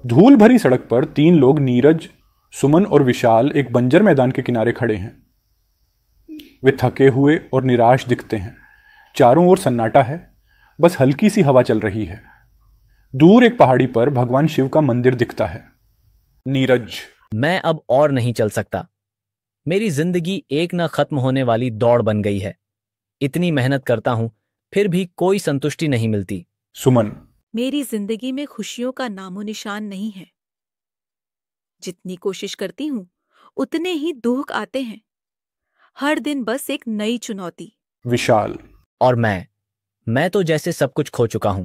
धूल भरी सड़क पर 3 लोग नीरज, सुमन और विशाल एक बंजर मैदान के किनारे खड़े हैं। वे थके हुए और निराश दिखते हैं। चारों ओर सन्नाटा है, बस हल्की सी हवा चल रही है। दूर एक पहाड़ी पर भगवान शिव का मंदिर दिखता है। नीरज, मैं अब और नहीं चल सकता। मेरी जिंदगी एक न खत्म होने वाली दौड़ बन गई है। इतनी मेहनत करता हूं, फिर भी कोई संतुष्टि नहीं मिलती। सुमन, मेरी जिंदगी में खुशियों का नामो निशान नहीं है। जितनी कोशिश करती हूँ उतने ही दुख आते हैं। हर दिन बस एक नई चुनौती। विशाल, और मैं तो जैसे सब कुछ खो चुका हूं।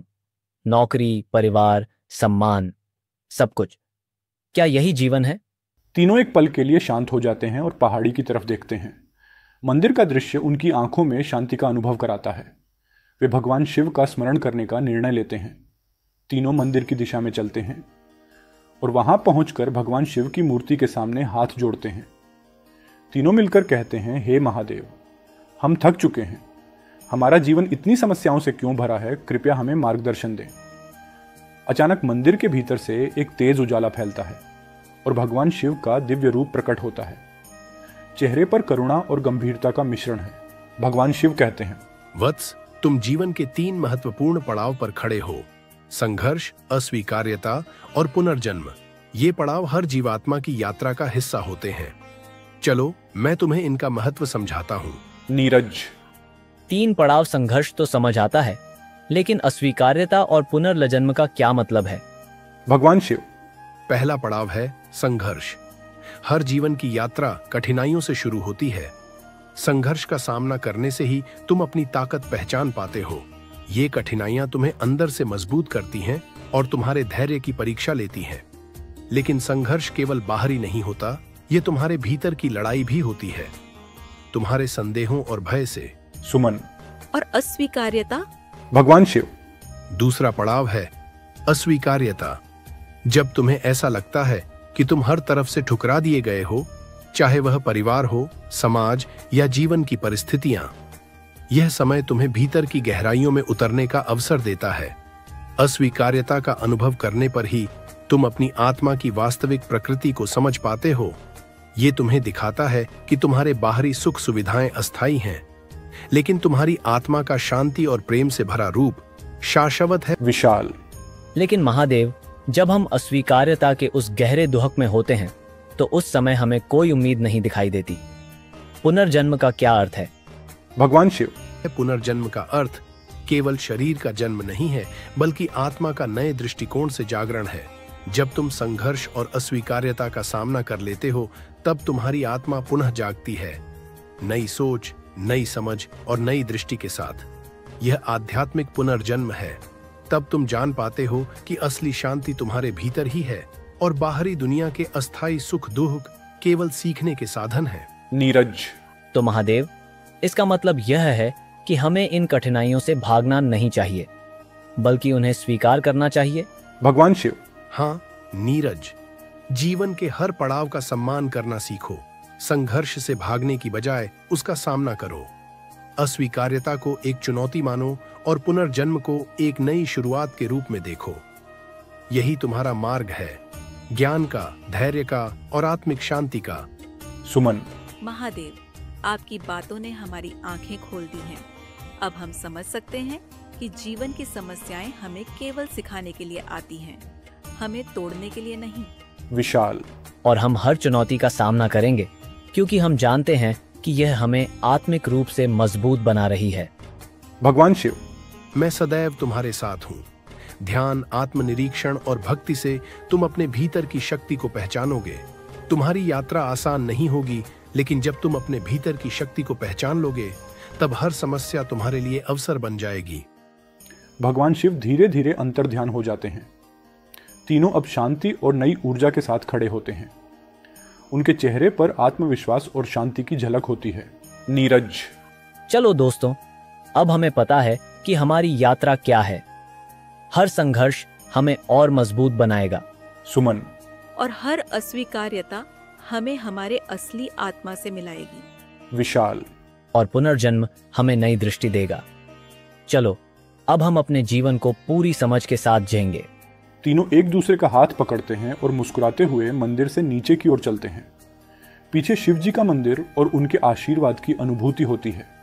नौकरी, परिवार, सम्मान, सब कुछ। क्या यही जीवन है? तीनों एक पल के लिए शांत हो जाते हैं और पहाड़ी की तरफ देखते हैं। मंदिर का दृश्य उनकी आंखों में शांति का अनुभव कराता है। वे भगवान शिव का स्मरण करने का निर्णय लेते हैं। तीनों मंदिर की दिशा में चलते हैं और वहां पहुंचकर भगवान शिव की मूर्ति के सामने हाथ जोड़ते हैं। तीनों मिलकर कहते हैं, हे महादेव, हम थक चुके हैं। हमारा जीवन इतनी समस्याओं से क्यों भरा है? कृपया हमें मार्गदर्शन दें। अचानक मंदिर के भीतर से एक तेज उजाला फैलता है और भगवान शिव का दिव्य रूप प्रकट होता है। चेहरे पर करुणा और गंभीरता का मिश्रण है। भगवान शिव कहते हैं, वत्स, तुम जीवन के 3 महत्वपूर्ण पड़ाव पर खड़े हो: संघर्ष, अस्वीकार्यता और पुनर्जन्म। ये पड़ाव हर जीवात्मा की यात्रा का हिस्सा होते हैं। चलो, मैं तुम्हें इनका महत्व समझाता हूँ। नीरज, 3 पड़ाव संघर्ष तो समझ आता है, लेकिन अस्वीकार्यता और पुनर्जन्म का क्या मतलब है? भगवान शिव, पहला पड़ाव है संघर्ष। हर जीवन की यात्रा कठिनाइयों से शुरू होती है। संघर्ष का सामना करने से ही तुम अपनी ताकत पहचान पाते हो। ये कठिनाइयां तुम्हें अंदर से मजबूत करती हैं और तुम्हारे धैर्य की परीक्षा लेती हैं। लेकिन संघर्ष केवल बाहरी नहीं होता, ये तुम्हारे भीतर की लड़ाई भी होती है, तुम्हारे संदेहों और भय से। सुमन, और अस्वीकार्यता? भगवान शिव, दूसरा पड़ाव है अस्वीकार्यता। जब तुम्हें ऐसा लगता है कि तुम हर तरफ से ठुकरा दिए गए हो, चाहे वह परिवार हो, समाज या जीवन की परिस्थितियां, यह समय तुम्हें भीतर की गहराइयों में उतरने का अवसर देता है। अस्वीकार्यता का अनुभव करने पर ही तुम अपनी आत्मा की वास्तविक प्रकृति को समझ पाते हो। ये तुम्हें दिखाता है कि तुम्हारे बाहरी सुख सुविधाएं अस्थायी हैं, लेकिन तुम्हारी आत्मा का शांति और प्रेम से भरा रूप शाश्वत है। विशाल, लेकिन महादेव, जब हम अस्वीकार्यता के उस गहरे दुहक में होते हैं तो उस समय हमें कोई उम्मीद नहीं दिखाई देती। पुनर्जन्म का क्या अर्थ है? भगवान शिव, पुनर्जन्म का अर्थ केवल शरीर का जन्म नहीं है, बल्कि आत्मा का नए दृष्टिकोण से जागरण है। जब तुम संघर्ष और अस्वीकार्यता का सामना कर लेते हो, तब तुम्हारी आत्मा पुनः जागती है, नई सोच, नई समझ और नई दृष्टि के साथ। यह आध्यात्मिक पुनर्जन्म है। तब तुम जान पाते हो कि असली शांति तुम्हारे भीतर ही है और बाहरी दुनिया के अस्थायी सुख दुख केवल सीखने के साधन हैं। नीरज, तो महादेव, इसका मतलब यह है कि हमें इन कठिनाइयों से भागना नहीं चाहिए, बल्कि उन्हें स्वीकार करना चाहिए। भगवान शिव, हाँ नीरज, जीवन के हर पड़ाव का सम्मान करना सीखो। संघर्ष से भागने की बजाय उसका सामना करो। अस्वीकार्यता को एक चुनौती मानो और पुनर्जन्म को एक नई शुरुआत के रूप में देखो। यही तुम्हारा मार्ग है, ज्ञान का, धैर्य का और आत्मिक शांति का। सुमन, महादेव, आपकी बातों ने हमारी आंखें खोल दी हैं। अब हम समझ सकते हैं कि जीवन की समस्याएं हमें केवल सिखाने के लिए आती हैं, हमें तोड़ने के लिए नहीं। विशाल, और हम हर चुनौती का सामना करेंगे क्योंकि हम जानते हैं कि यह हमें आत्मिक रूप से मजबूत बना रही है। भगवान शिव, मैं सदैव तुम्हारे साथ हूँ। ध्यान, आत्मनिरीक्षण और भक्ति से तुम अपने भीतर की शक्ति को पहचानोगे। तुम्हारी यात्रा आसान नहीं होगी, लेकिन जब तुम अपने भीतर की शक्ति को पहचान लोगे, तब हर समस्या तुम्हारे लिए अवसर बन जाएगी। भगवान शिव धीरे धीरे अंतर्ध्यान हो जाते हैं। तीनों अब शांति और नई ऊर्जा के साथ खड़े होते हैं। उनके चेहरे पर आत्मविश्वास और शांति की झलक होती है। नीरज, चलो दोस्तों, अब हमें पता है कि हमारी यात्रा क्या है। हर संघर्ष हमें और मजबूत बनाएगा। सुमन, और हर अस्वीकार्यता हमें हमारे असली आत्मा से मिलाएगी। विशाल, और पुनर्जन्म हमें नई दृष्टि देगा। चलो, अब हम अपने जीवन को पूरी समझ के साथ जिएंगे। तीनों एक दूसरे का हाथ पकड़ते हैं और मुस्कुराते हुए मंदिर से नीचे की ओर चलते हैं। पीछे शिव जी का मंदिर और उनके आशीर्वाद की अनुभूति होती है।